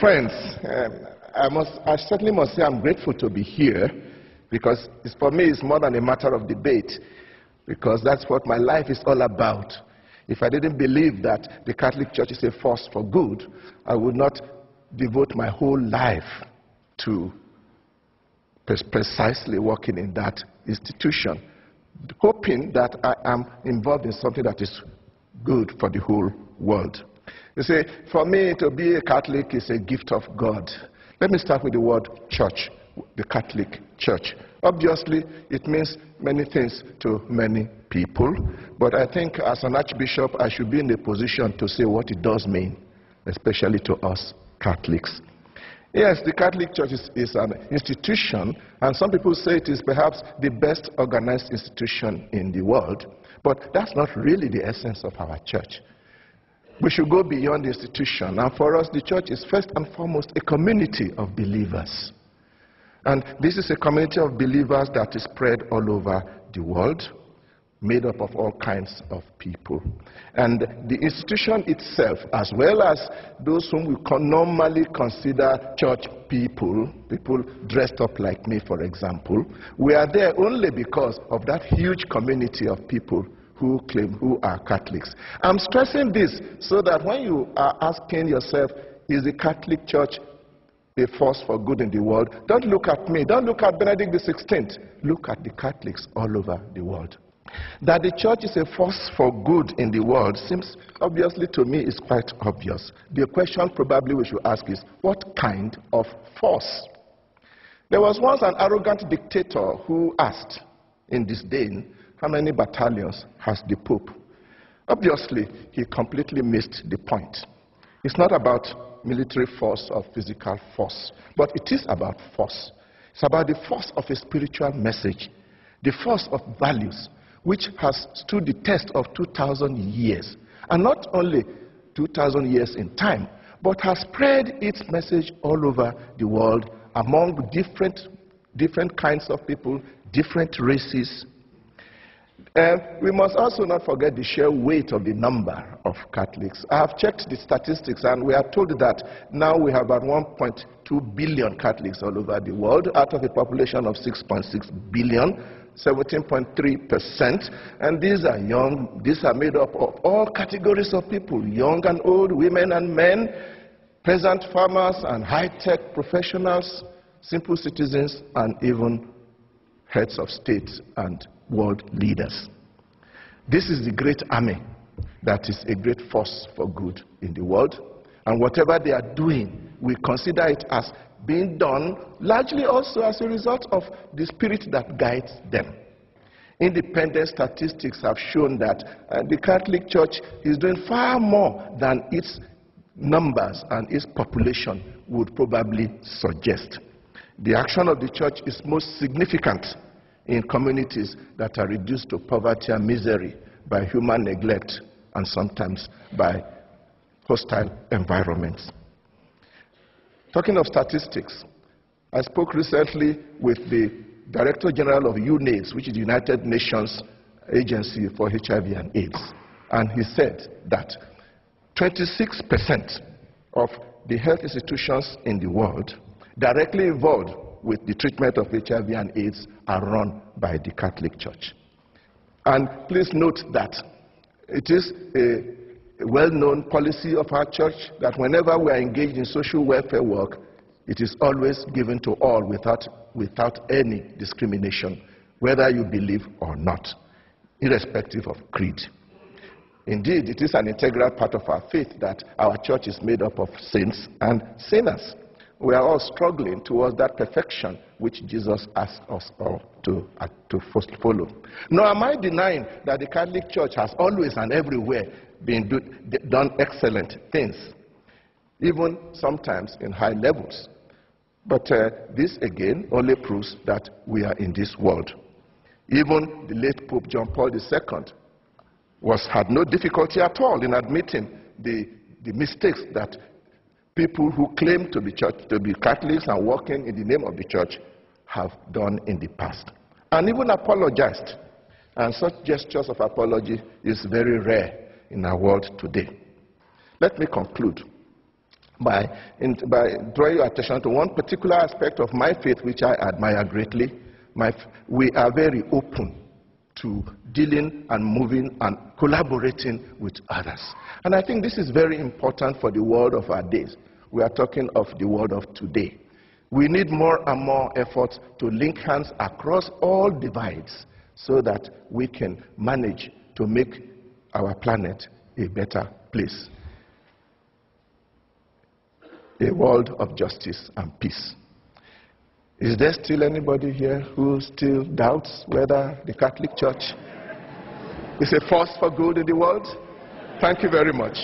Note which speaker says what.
Speaker 1: Friends, I certainly must say I'm grateful to be here, because for me it's more than a matter of debate, because that's what my life is all about. If I didn't believe that the Catholic Church is a force for good, I would not devote my whole life to precisely working in that institution, hoping that I am involved in something that is good for the whole world. You see, for me to be a Catholic is a gift of God. Let me start with the word church, the Catholic Church. Obviously, it means many things to many people, but I think as an archbishop, I should be in a position to say what it does mean, especially to us Catholics. Yes, the Catholic Church is an institution, and some people say it is perhaps the best organized institution in the world, but that's not really the essence of our church. We should go beyond the institution, and for us, the church is first and foremost a community of believers. And this is a community of believers that is spread all over the world, made up of all kinds of people. And the institution itself, as well as those whom we normally consider church people, people dressed up like me, for example, we are there only because of that huge community of people who claim who are Catholics. I'm stressing this so that when you are asking yourself, is the Catholic Church a force for good in the world, don't look at me, don't look at Benedict XVI, look at the Catholics all over the world. That the church is a force for good in the world seems obviously to me is quite obvious. The question probably we should ask is, what kind of force? There was once an arrogant dictator who asked in disdain, how many battalions has the Pope? Obviously, he completely missed the point. It's not about military force or physical force, but it is about force. It's about the force of a spiritual message, the force of values, which has stood the test of 2,000 years. And not only 2,000 years in time, but has spread its message all over the world among different kinds of people, different races. We must also not forget the sheer weight of the number of Catholics. I have checked the statistics, and we are told that now we have about 1.2 billion Catholics all over the world, out of a population of 6.6 billion. 17.3%, and these are young, these are made up of all categories of people, young and old, women and men, peasant farmers and high-tech professionals, simple citizens, and even heads of state and world leaders. This is the great army that is a great force for good in the world, and whatever they are doing, we consider it as being done largely also as a result of the spirit that guides them. Independent statistics have shown that the Catholic Church is doing far more than its numbers and its population would probably suggest. The action of the church is most significant in communities that are reduced to poverty and misery by human neglect and sometimes by hostile environments. Talking of statistics, I spoke recently with the Director General of UNAIDS, which is the United Nations Agency for HIV and AIDS, and he said that 26% of the health institutions in the world directly involved with the treatment of HIV and AIDS are run by the Catholic Church. And please note that it is a well-known policy of our church that whenever we are engaged in social welfare work, it is always given to all without any discrimination, whether you believe or not, irrespective of creed. Indeed, it is an integral part of our faith that our church is made up of saints and sinners. We are all struggling towards that perfection which Jesus asked us all to follow. Nor am I denying that the Catholic Church has always and everywhere done excellent things, even sometimes in high levels. But this again only proves that we are in this world. Even the late Pope John Paul II had no difficulty at all in admitting the mistakes that people who claim to be Catholics and working in the name of the church have done in the past, and even apologized. And such gestures of apology is very rare in our world today. Let me conclude by drawing your attention to one particular aspect of my faith, which I admire greatly. We are very open to dealing and moving and collaborating with others. And I think this is very important for the world of our days. We are talking of the world of today. We need more and more efforts to link hands across all divides so that we can manage to make our planet a better place. A world of justice and peace. Is there still anybody here who still doubts whether the Catholic Church is a force for good in the world? Thank you very much.